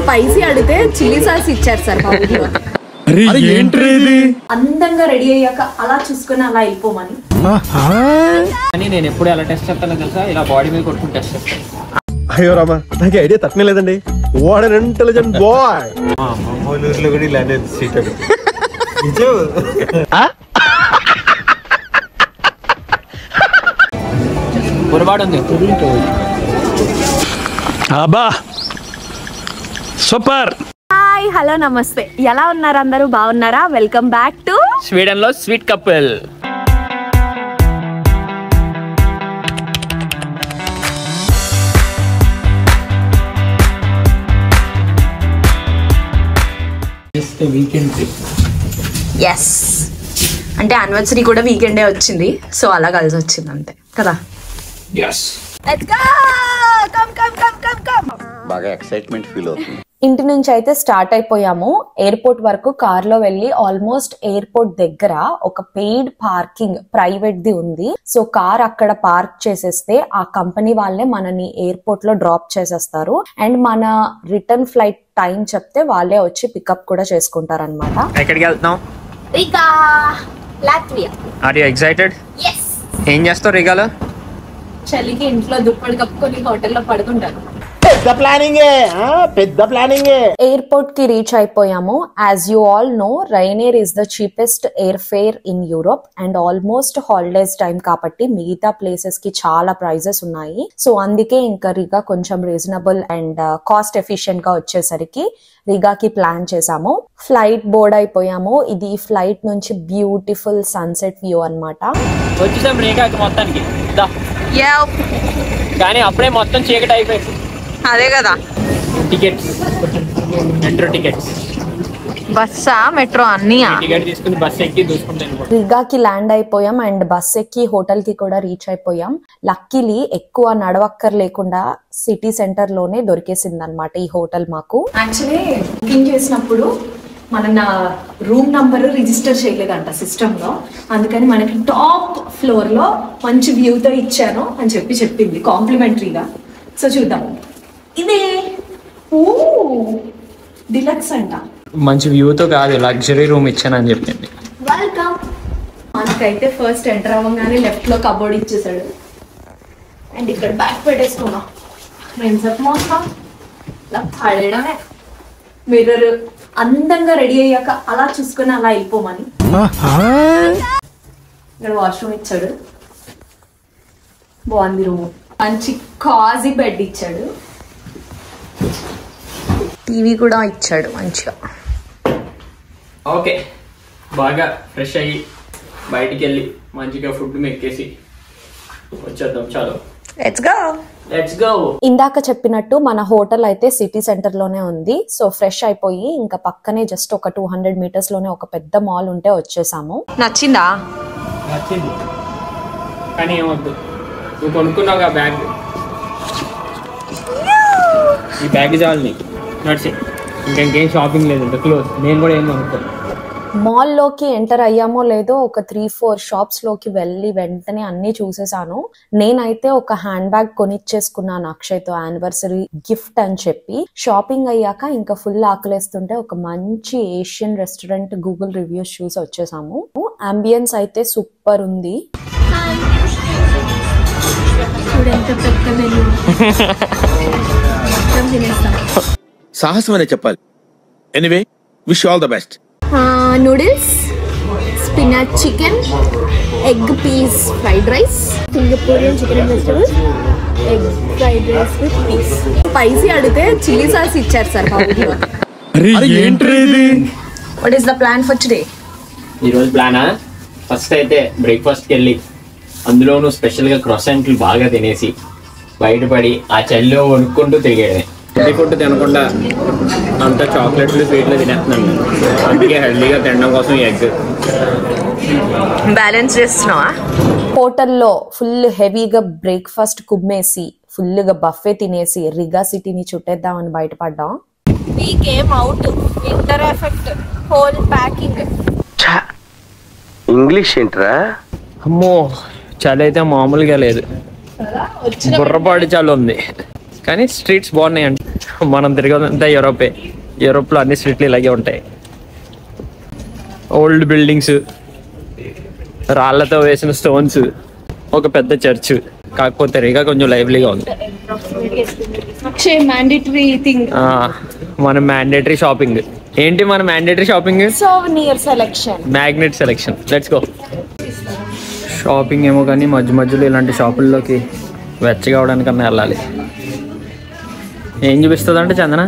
Spicy అడిగితే chilli sauce ఇచ్చారు sir మా ఊర్లో. అందంగా రెడీ అయ్యాక అలా చూసుకుని అలా వెళ్ళిపోమని. కానీ నేను ఎప్పుడు ఎలా టెస్ట్ చేస్తానో తెలుసా, ఇలా బాడీ మీద కొట్టుకుని టెస్ట్ చేస్తాను. అయ్యో రామా, నాకు ఐడియా తట్టనే లేదండి. What an intelligent boy. ఊర్లో కూడా ఇలానే సీట్ పొరపాటు ఉంది. అబ్బా సూపర్. హాయ్, హలో, నమస్తే. ఎలా ఉన్నారు అందరూ? బాగున్నారా? వెల్కమ్ బ్యాక్ టు స్వీడన్ లో sweet couple. Weekend trip. Yes, అంటే యానివర్సరీ కూడా వీకెండే వచ్చింది, సో అలా కలిసి వచ్చింది అంతే కదా. బాగా ఎక్సైట్మెంట్ ఫీల్ అవుతుంది. ఇంటి నుంచి అయితే స్టార్ట్ అయిపోయాము. ఎయిర్పోర్ట్ వరకు కార్ లో వెళ్ళి ఆల్మోస్ట్ ఎయిర్పోర్ట్ దగ్గర ఒక పెయిడ్ పార్కింగ్ ప్రైవేట్ ది ఉంది. సో కార్ అక్కడ పార్క్ చేసేస్తే ఆ కంపెనీ వాళ్ళే మనని ఎయిర్పోర్ట్ లో డ్రాప్ చేసేస్తారు. అండ్ మన రిటర్న్ ఫ్లైట్ టైం చెప్తే వాళ్ళే వచ్చి పికప్ కూడా చేసుకుంటారు అనమాట. ఎక్కడికి వెళ్తున్నాం? Riga, Latvia. Are you excited? Yes. ఏం చేస్తావు రిగాలో? చలికి ఇంట్లో దుప్పటి కప్పుకొని హోటల్లో పడుకుంటాను. పెద్ద ప్లానింగ్. ఎయిర్పోర్ట్ కి రీచ్ అయిపోయాము. As you all know, Ryanair is the cheapest air fare in Europe and almost holidays time కాబట్టి మిగతా ప్లేసెస్ కి చాలా ప్రైజెస్ ఉన్నాయి. సో అందుకే ఇంకా రిగా కొంచెం రీజనబుల్ అండ్ కాస్ట్ ఎఫిషియెంట్ గా వచ్చేసరికి రిగాకి ప్లాన్ చేసాము. ఫ్లైట్ బోర్డ్ అయిపోయాము. ఇది ఫ్లైట్ నుంచి బ్యూటిఫుల్ సన్సెట్ వ్యూ అన్నమాట. వచ్చేసాం రిగాకి మొత్తానికి. కానీ అప్పుడే మొత్తం చీకటి అయిపోయింది. అదే కదా. టికెట్స్, మెట్రో టికెట్స్, బస్సా మెట్రో అన్ని టికెట్ తీసుకుని బస్ ఎక్కి దూసుకుంటాను. రిగాకి ల్యాండ్ అయిపోయాం అండ్ బస్ ఎక్కి హోటల్ కి కూడా రీచ్ అయిపోయాం. లక్కీలీ ఎక్కువ నడవక్కర్ లేకుండా సిటీ సెంటర్ లోనే దొరికేసింది అనమాట ఈ హోటల్ మాకు. యాక్చువల్లీ బుకింగ్ చేసినప్పుడు మన రూమ్ నంబర్ రిజిస్టర్ చేయలేదంట సిస్టమ్ లో, అందుకని మనకి టాప్ ఫ్లోర్ లో మంచి వ్యూతో ఇచ్చాను అని చెప్పింది కాంప్లిమెంటరీగా. సో చూద్దాం. ఇదే డిలక్స్ అంట. మంచి వ్యూతో కాదు, లగ్జరీ రూమ్ ఇచ్చానని చెప్పింది. వెల్కమ్. మనకైతే ఫస్ట్ ఎంటర్ అవ్వగానే లెఫ్ట్ లో కబోర్డ్ ఇచ్చేసాడు అండ్ ఇక్కడ బ్యాక్ పెట్టేసుకున్నాం. మొత్తం ఇలా పడేయడమే. మిర్రర్. అందంగా రెడీ అయ్యాక అలా చూసుకుని అలా వెళ్ళిపోమని. ఇక్కడ వాష్రూమ్ ఇచ్చాడు, బాగుంది రూమ్. మంచి కాజీ బెడ్ ఇచ్చాడు, టీవీ కూడా ఇచ్చాడు మంచిగా. ఓకే, బాగా ఫ్రెష్ అయ్యి బయటికి వెళ్ళి మంచిగా ఫుడ్ మెక్కేసి వచ్చేద్దాం. చాలు, లెట్స్ గో. ఇందాక చెప్పినట్టు మన హోటల్ అయితే సిటీ సెంటర్ లోనే ఉంది. సో ఫ్రెష్ అయిపోయి ఇంకా పక్కనే జస్ట్ ఒక 200 మీటర్స్ లోనే ఒక పెద్ద మాల్ ఉంటే వచ్చేసాము. నచ్చిందా? నచ్చింది, కానీ ఏమొద్దు, నువ్వు కొనుక్కున్నావు ఆ బ్యాగ్. ఈ బ్యాగ్ చాలు నీకు, నడిచి ఇంకేం షాపింగ్ లేదు, క్లోజ్. నేను కూడా ఏం కొనుక్కోను. మాల్ లోకి ఎంటర్ అయ్యామో లేదో ఒక 3-4 షాప్స్ లోకి వెళ్ళి వెంటనే అన్ని చూసేసాను. నేనైతే ఒక హ్యాండ్ బ్యాగ్ కొనిచ్చేసుకున్నాను అక్షయ్తో యానివర్సరీ గిఫ్ట్ అని చెప్పి. షాపింగ్ అయ్యాక ఇంకా ఫుల్ ఆకలేస్తుంటే ఒక మంచి ఏషియన్ రెస్టారెంట్ గూగుల్ రివ్యూస్ చూసి వచ్చేసాము. అంబియన్స్ అయితే సూపర్ ఉంది. సాహసం అనే చెప్పాలి. Anyway, wish all the best. Noodles, spinach chicken, egg peas fried rice, Singaporean chicken and vegetables, egg fried rice with peas. Spicy అడిగితే చిల్లీ సాస్ ఇచ్చారు సార్ మా ఊర్లో. What is the plan for today? ఈరోజు ప్లానా, first అయితే బ్రేక్ఫాస్ట్కి వెళ్ళి అందులోనూ స్పెషల్గా క్రొసెంట్లు బాగా తినేసి బయటపడి ఆ చలిలో వణుక్కుంటూ తిరిగేది. ఫుడ్ తినకుండా అంతా చాక్లెట్లు స్వీట్లు తినేస్తున్నాను. అందుకే హెల్దీగా తినడం కోసం ఎగ్ బ్యాలెన్స్ చేస్తున్నావా? హోటల్లో ఫుల్ హెవీగా బ్రేక్ఫాస్ట్ కుమ్మేసి ఫుల్గా బఫే తినేసి రిగా సిటీని చుట్టేద్దామని బయటపడ్డాం. We came out, winter effect, whole packing. English ఏంట్రా? అమ్మో, చలి అయితే మామూలుగా లేదు, బుర్రపాటి చలి ఉంది. కానీ స్ట్రీట్స్ బాగున్నాయండి. మనం తిరగదంతా యూరోప్లో అన్ని స్ట్రీట్లు ఇలాగే ఉంటాయి. ఓల్డ్ బిల్డింగ్స్, రాళ్లతో వేసిన స్టోన్స్, ఒక పెద్ద చర్చ్. కాకపోతే రీగా కొంచెం లైవ్లీగా ఉంది. మన మ్యాండేటరీ షాపింగ్ ఏంటి? మన mandatory shopping magnet selection. Let's go. Shopping ఏమో కానీ మధ్య మధ్యలో ఇలాంటి షాపుల్లోకి వెచ్చగా అవడానికన్నా వెళ్ళాలి. ఏం చూపిస్తుంది అంటే చందన?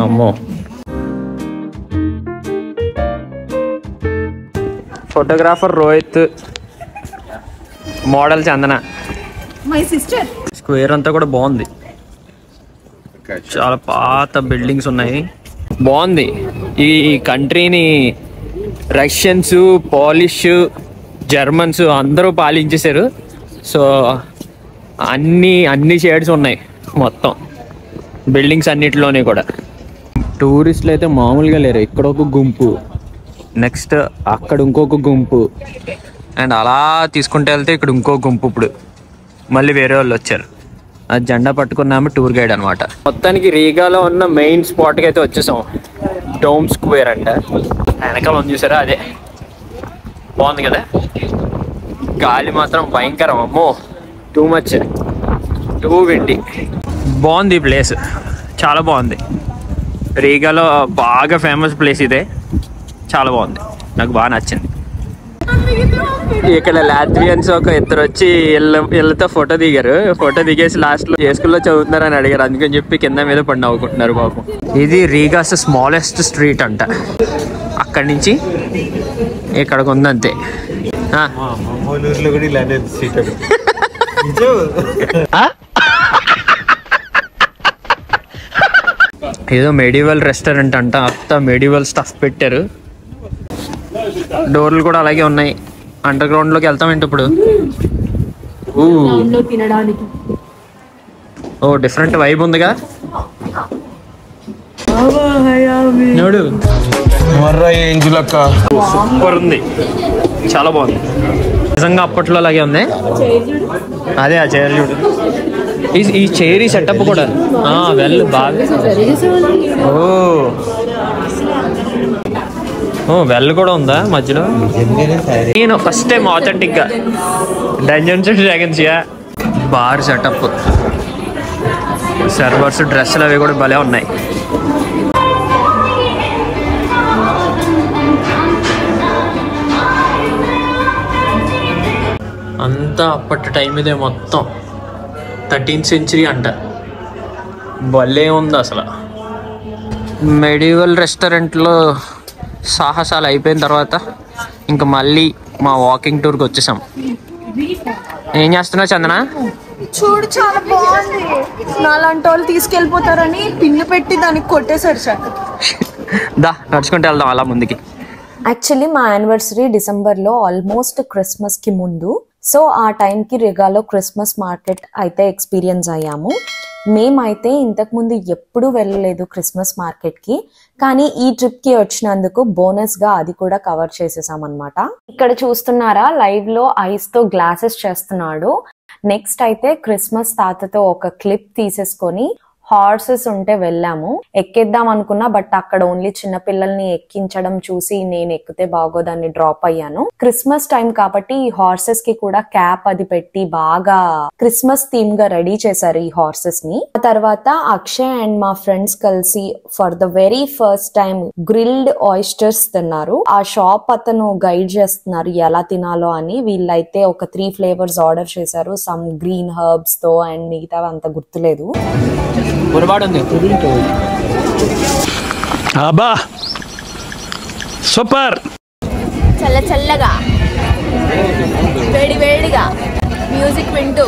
అమ్మో. Photographer Rohit, model Chandana. My sister. Square అంతా కూడా బాగుంది. చాలా పాత బిల్డింగ్స్ ఉన్నాయి. బాగుంది. ఈ కంట్రీని రష్యన్స్, పోలిష్, జర్మన్స్ అందరూ పాలించేశారు. సో అన్ని షేడ్స్ ఉన్నాయి మొత్తం బిల్డింగ్స్ అన్నిటిలోనే కూడా. టూరిస్టులు అయితే మామూలుగా లేరు. ఇక్కడ ఒక గుంపు, నెక్స్ట్ అక్కడ ఇంకొక గుంపు, అండ్ అలా తీసుకుంటే వెళ్తే ఇక్కడ ఇంకో గుంపు. ఇప్పుడు మళ్ళీ వేరే వాళ్ళు వచ్చారు. అది జెండా పట్టుకున్నాము, టూర్ గైడ్ అనమాట. మొత్తానికి రీగాలో ఉన్న మెయిన్ స్పాట్కి అయితే వచ్చేసాం. డోమ్ స్క్వేర్ అంట. వెనకాల ఉంది చూసారా, అదే. బాగుంది కదా. గాలి మాత్రం భయంకరం. అమ్మో, టూ మచ్, టూ విండి. బాగుంది ఈ ప్లేస్, చాలా బాగుంది. రీగాలో బాగా ఫేమస్ ప్లేస్ ఇదే. చాలా బాగుంది, నాకు బాగా నచ్చింది. ఇక్కడ లాట్వియన్స్ ఒక ఇద్దరు వచ్చి వీళ్ళతో ఫోటో దిగారు. ఫోటో దిగేసి లాస్ట్లో ఏ స్కూల్లో చదువుతున్నారు అని అడిగారు. అందుకని చెప్పి కింద మీద పడి నవ్వుకుంటున్నారు బాబు. ఇది రీగాస్ స్మాలెస్ట్ స్ట్రీట్ అంట. అక్కడి నుంచి ఇక్కడికి ఉందంతే. ఏదో మెడివల్ రెస్టారెంట్ అంట. అంతా మెడివల్ స్టఫ్ పెట్టారు. డోర్లు కూడా అలాగే ఉన్నాయి. అండర్ గ్రౌండ్ లోకి వెళ్తామేంటి ఇప్పుడు? ఓ డిఫరెంట్ వైబ్ ఉందిగా. నోడు సూపర్ ఉంది, చాలా బాగుంది నిజంగా. అప్పట్లో అలాగే ఉంది. అదే ఆ చైర్ చూడు. ఈ చైర్, ఈ సెటప్ కూడా వెల్ బాగా. ఓ వెల్ కూడా ఉందా మధ్యలో? నేను ఫస్ట్ టైం ఆథెంటిక్ గా dungeons and dragons bar setup. Servers, డ్రెస్సులు అవి కూడా భలే ఉన్నాయి. అంతా అప్పటి టైం ఇదే మొత్తం. 13th century అంట. భలే ఉంది అసలు. మెడివల్ రెస్టారెంట్లో సాహసాలు అయిపోయిన తర్వాత ఇంకా మళ్ళీ మా వాకింగ్ టూర్కి వచ్చేసాం. ఏం చేస్తున్నావు చందన? చూడు, చాలా బాగుంది. నాలాంటి వాళ్ళు తీసుకెళ్ళిపోతారని పిన్ను పెట్టి దానికి కొట్టేశారు సార్. దా నడుచుకుంటూ వెళ్దాం అలా ముందుకి. యాక్చువల్లీ మా యానివర్సరీ డిసెంబర్లో, ఆల్మోస్ట్ క్రిస్మస్కి ముందు. సో ఆ టైంకి రిగాలో క్రిస్మస్ మార్కెట్ అయితే ఎక్స్పీరియన్స్ అయ్యాము. మేమైతే ఇంతకుముందు ఎప్పుడూ వెళ్ళలేదు క్రిస్మస్ మార్కెట్కి, కానీ ఈ ట్రిప్కి వచ్చినందుకు బోనస్గా అది కూడా కవర్ చేసేసాం అనమాట. ఇక్కడ చూస్తున్నారా, లైవ్లో ఐస్తో గ్లాసెస్ చేస్తున్నాడు. నెక్స్ట్ అయితే క్రిస్మస్ తాతతో ఒక క్లిప్ తీసేసుకొని హార్సెస్ ఉంటే వెళ్ళాము. ఎక్కేద్దాం అనుకున్నా, బట్ అక్కడ ఓన్లీ చిన్న పిల్లల్ని ఎక్కించడం చూసి నేను ఎక్కితే బాగోదాన్ని డ్రాప్ అయ్యాను. క్రిస్మస్ టైం కాబట్టి ఈ హార్సెస్ కి కూడా క్యాప్ అది పెట్టి బాగా క్రిస్మస్ థీమ్ గా రెడీ చేశారు ఈ హార్సెస్ ని. ఆ తర్వాత అక్షయ్ అండ్ మా ఫ్రెండ్స్ కలిసి for the very first time grilled oysters తిన్నారు. ఆ షాప్ అతను గైడ్ చేస్తున్నారు ఎలా తినాలో అని. వీళ్ళైతే ఒక 3 flavors ఆర్డర్ చేశారు. సమ్ గ్రీన్ హర్బ్స్ తో అండ్ మిగతా అంత గుర్తులేదు. అబ్బా సూపర్. చల్ల చల్లగా, వేడి వేడిగా మ్యూజిక్ వింటూ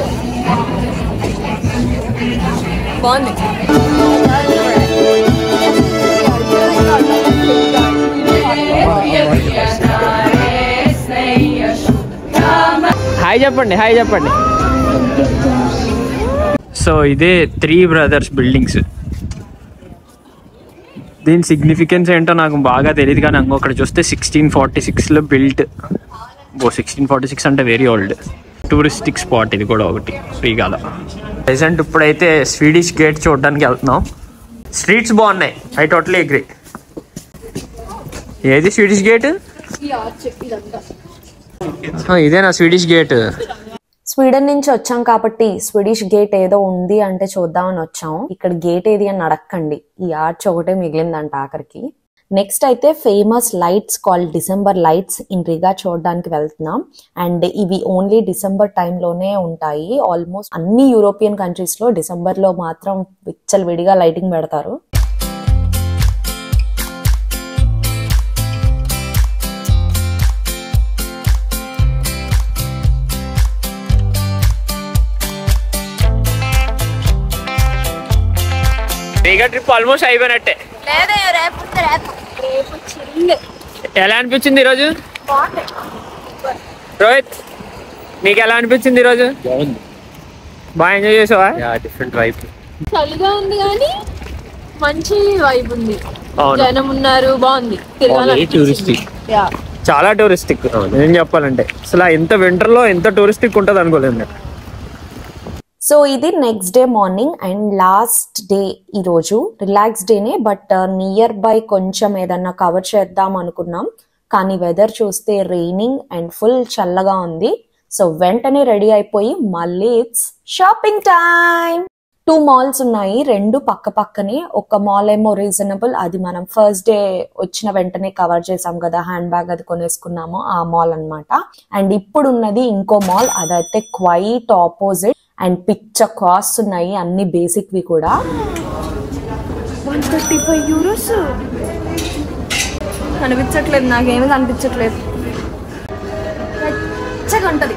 బాగుంది. హాయ్ చెప్పండి, హాయ్ చెప్పండి. సో ఇదే 3 brothers బిల్డింగ్స్. దీని సిగ్నిఫికెన్స్ ఏంటో నాకు బాగా తెలియదు, కానీ అక్కడ చూస్తే 1646లో బిల్ట్. 1646 అంటే వెరీ ఓల్డ్. టూరిస్టిక్ స్పాట్ ఇది కూడా ఒకటి శ్రీగాల. ప్రెసెంట్ ఇప్పుడైతే స్వీడిష్ గేట్ చూడడానికి వెళ్తున్నాం. స్ట్రీట్స్ బాగున్నాయి, ఐ టోటలీ అగ్రీ. ఏది స్వీడిష్ గేట్? ఇదేనా స్వీడిష్ గేట్? స్వీడన్ నుంచి వచ్చాం కాబట్టి స్వీడిష్ గేట్ ఏదో ఉంది అంటే చూద్దామని వచ్చాం. ఇక్కడ గేట్ ఏది అని అడగండి, ఈ ఆర్చ్ ఒకటే మిగిలిందంట ఆఖరికి. నెక్స్ట్ అయితే famous lights called December lights in Riga చూడడానికి వెళ్తున్నాం. అండ్ ఇవి ఓన్లీ డిసెంబర్ టైంలోనే ఉంటాయి. ఆల్మోస్ట్ అన్ని యూరోపియన్ కంట్రీస్ లో డిసెంబర్ లో మాత్రం విచ్చలవిడిగా లైటింగ్ పెడతారు. రీగా ట్రిప్ ఆల్మోస్ట్ అయిపోయినట్టే. ఎలా అనిపించింది ఈరోజు రోహిత్? నీకు ఎలా అనిపించింది ఈరోజు? బాగా ఎంజాయ్ చేసావా? Different vibe. చలిగా ఉంది కానీ మంచి వైబ్ ఉంది, జనం ఉన్నారు, బాగుంది. చాలా టూరిస్టిక్ ఏం చెప్పాలంటే. అసలు ఇంత వింటర్ లో ఎంత టూరిస్టిక్ ఉంటుంది అనుకోలేదు నేను. సో ఇది next day morning and last day. ఈ రోజు రిలాక్స్ డేనే, బట్ నియర్ బై కొంచెం ఏదన్నా కవర్ చేద్దాం అనుకున్నాం. కానీ వెదర్ చూస్తే రైనింగ్ అండ్ ఫుల్ చల్లగా ఉంది. సో వెంటనే రెడీ అయిపోయి మళ్ళీ ఇట్స్ షాపింగ్ టైం. 2 malls ఉన్నాయి, 2 పక్క పక్కనే. ఒక మాల్ ఏమో రీజనబుల్, అది మనం ఫస్ట్ డే వచ్చిన వెంటనే కవర్ చేసాం కదా, హ్యాండ్ బ్యాగ్ అది కొనేసుకున్నాము, ఆ మాల్ అన్నమాట. అండ్ ఇప్పుడు ఉన్నది ఇంకో మాల్, అదైతే క్వైట్ ఆపోజిట్ అండ్ పిచ్చ కాస్ట్ ఉన్నాయి, అన్ని బేసిక్ వి కూడా. 135 euros కనిపించట్లేదు, నాకేమీ కనిపించట్లేదు. పచ్చగా ఉంటది.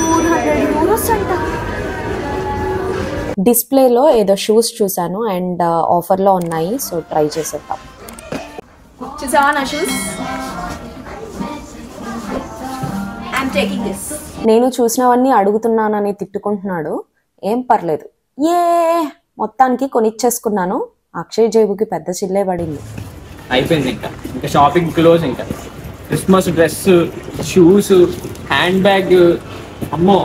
400 euros అంట. డిస్ప్లేలో ఏదో షూస్ చూసాను అండ్ ఆఫర్ లో ఉన్నాయి, సో ట్రై చేసేద్దాం. చూసావా నా షూస్? నేను చూసినవన్నీ అడుగుతున్నానని తిట్టుకుంటున్నాడు. ఏం పర్లేదు, ఏ మొత్తానికి కొనిచ్చేసుకున్నాను. అక్షయ్ జేబుకి పెద్ద చిల్లే పడింది. అయిపోయింది, ఇంకా షాపింగ్ క్లోజ్. ఇంకా Christmas dress, shoes, hand bag, అమ్మో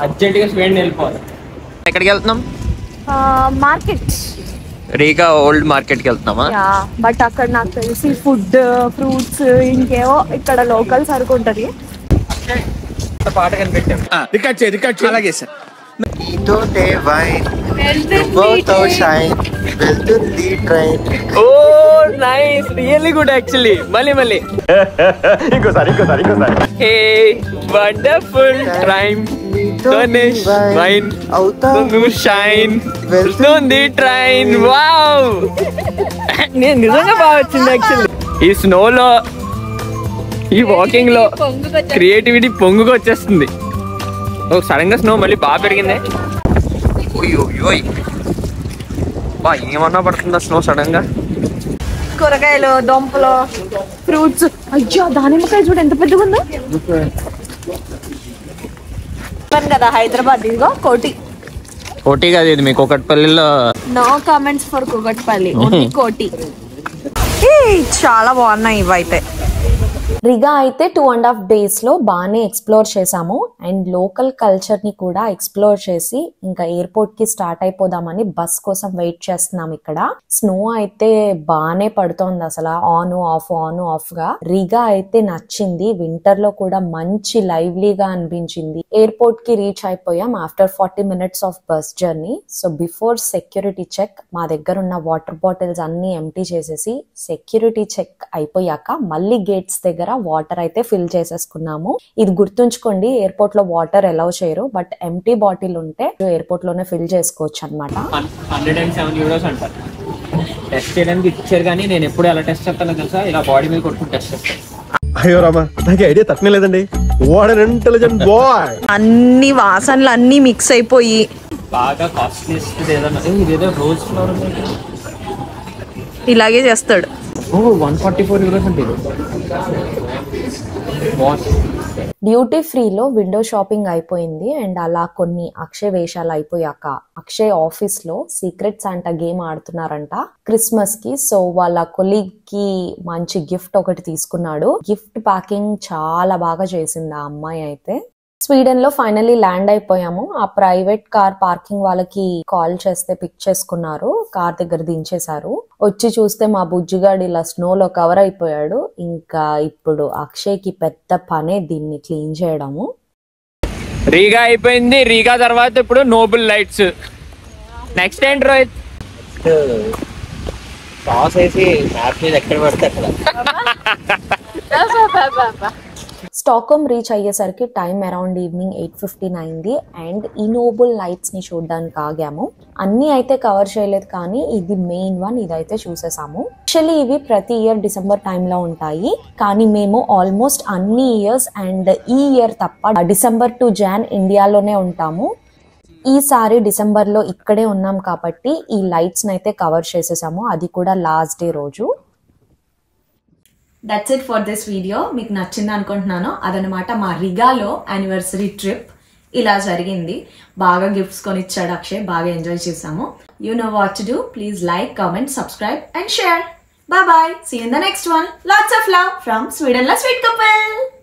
అర్జెంట్ గా స్వీడన్ వెళ్ళిపోవాలి. ఎక్కడికి వెళ్తున్నాం? మార్కెట్, రీగా ఓల్డ్ మార్కెట్ కి వెళ్తున్నామా? బట్ అక్కడ నాకు తెలిసి ఫుడ్, ఫ్రూట్స్, ఇంకేవో ఇక్కడ లోకల్ సరుకు ఉంటది. పాట కనిపెట్టాం. రికార్డ్ చేయి. అలాగే సార్. నీతోటే వైన్ నువ్వుతో షైన్ వెళ్తుంది ట్రైన్. ఓ నైస్, రియల్లీ గుడ్ యాక్చువల్లీ. మళ్ళీ ఇంకోసారి హే వండర్ఫుల్ టైం తోనిష్ వైన్ అవుతాను షైన్ వెళ్తుంది ట్రైన్. వావ్, నేను నిజంగా బాగా వచ్చింది యాక్చువల్లీ. ఈ స్నోలో, ఈ వాకింగ్ లో క్రియేటివిటీ పొంగుకు వచ్చేస్తుంది. సడన్ గా స్నో మళ్ళీ బాగా పెరిగింది. ఏమన్నా పడుతుందా స్నో సడన్ గా? కూరగాయలు, దొంపలు, ఫ్రూట్స్. అయ్యో దానిమ్మకాయ చూడు ఎంత పెద్దగా ఉందో కదా. హైదరాబాద్ ఇదిగో కోటి. కోటి కాదు ఇది, మీ కూకట్పల్లిలో. No comments for Kukatpally, only Koti. చాలా బాగున్నాయి ఇవైతే. రిగా అయితే 2.5 days లో బాగానే ఎక్స్ప్లోర్ చేసాము అండ్ లోకల్ కల్చర్ ని కూడా ఎక్స్ప్లోర్ చేసి ఇంకా ఎయిర్పోర్ట్ కి స్టార్ట్ అయిపోదామని బస్ కోసం వెయిట్ చేస్తున్నాం. ఇక్కడ స్నో అయితే బాగానే పడుతోంది, అసలు ఆన్ ఆఫ్ గా. రిగా అయితే నచ్చింది, వింటర్ లో కూడా మంచి లైవ్లీగా అనిపించింది. ఎయిర్పోర్ట్ కి రీచ్ అయిపోయాం after 40 minutes of bus journey. So before security check మా దగ్గర ఉన్న వాటర్ బాటిల్స్ అన్ని ఎంటీ చేసేసి సెక్యూరిటీ చెక్ అయిపోయాక మళ్ళీ గేట్స్ దగ్గర వాటర్ అయితే ఫిల్ చేసేసుకున్నాము. ఇది గుర్తుంచుకోండి, ఎయిర్పోర్ట్ లో వాటర్ అలౌ చేయరు, బట్ ఎంటీ బాటిల్ ఉంటే ఎయిర్పోర్ట్ లోనే ఫిల్ చేసుకోవచ్చు అనమాట. 107 euros అంటారు. టెస్ట్ చేయడానికి ఇచ్చారు, కానీ నేను ఎప్పుడు ఎలా టెస్ట్ చేస్తానో తెలుసా? ఇలా బాడీ మీద కొట్టుకుని టెస్ట్ చేస్తాను. అయ్యో రామా, నాకు ఐడియా తక్కువ లేదండి. What an intelligent boy. అన్ని వాసనలు అన్ని మిక్స్ అయిపోయి బాగా కాస్ట్లీ ఏదన్నా. ఇదేదో రోజ్ ఫ్లవర్ ఇలాగే చేస్తాడు. 144 euros అంటే. డ్యూటీ ఫ్రీలో విండో షాపింగ్ అయిపోయింది అండ్ అలా కొన్ని అక్షయ్ వేషాలు అయిపోయాక అక్షయ్ ఆఫీస్ లో సీక్రెట్ శాంటా గేమ్ ఆడుతున్నారంట క్రిస్మస్ కి. సో వాళ్ళ కొలీగ్ కి మంచి గిఫ్ట్ ఒకటి తీసుకున్నాడు. గిఫ్ట్ ప్యాకింగ్ చాలా బాగా చేసింది ఆ అమ్మాయి అయితే. స్వీడన్ లో ఫైనల్లీ ల్యాండ్ అయిపోయాము. ఆ ప్రైవేట్ కార్ పార్కింగ్ వాళ్ళకి కాల్ చేస్తే పిక్ చేసుకున్నారు, కార్ దగ్గర దించేశారు. వచ్చి చూస్తే మా బుజ్జిగాడు ఇలా స్నోలో కవర్ అయిపోయాడు. ఇంకా ఇప్పుడు అక్షయ్కి పెద్ద పనే దీన్ని క్లీన్ చేయడము. రీగా అయిపోయింది. రీగా తర్వాత ఇప్పుడు నోబుల్ లైట్స్. నెక్స్ట్ ఏంటి రోహిత్? టాస్ వేసి మ్యాప్ మీద ఎక్కడ పడితే అక్కడ. స్టాక్హోమ్ రీచ్ అయ్యేసరికి టైం అరౌండ్ ఈవినింగ్ 8:15 అయింది. అండ్ ఈ నోబుల్ లైట్స్ ని చూడడానికి ఆగాము. అన్ని అయితే కవర్ చేయలేదు, కానీ ఇది మెయిన్ వన్, ఇదైతే చూసేసాము. యాక్చువల్లీ ఇవి ప్రతి ఇయర్ డిసెంబర్ టైంలో ఉంటాయి, కానీ మేము ఆల్మోస్ట్ అన్ని ఇయర్స్ అండ్ ఈ ఇయర్ తప్ప డిసెంబర్ టు జాన్ ఇండియాలోనే ఉంటాము. ఈసారి డిసెంబర్ లో ఇక్కడే ఉన్నాం కాబట్టి ఈ లైట్స్ అయితే కవర్ చేసేసాము, అది కూడా లాస్ట్ డే రోజు. That's it for this video. మీకు నచ్చింది అనుకుంటున్నాను. అదనమాట మా రిగాలో యానివర్సరీ ట్రిప్ ఇలా జరిగింది. బాగా గిఫ్ట్స్ కొనిచ్చాడు అక్షయ్, బాగా ఎంజాయ్ చేసాము. You know what to do. Please like, comment, subscribe and share. Bye bye. See you in the next one. Lots of love from Sweden La Sweet Couple.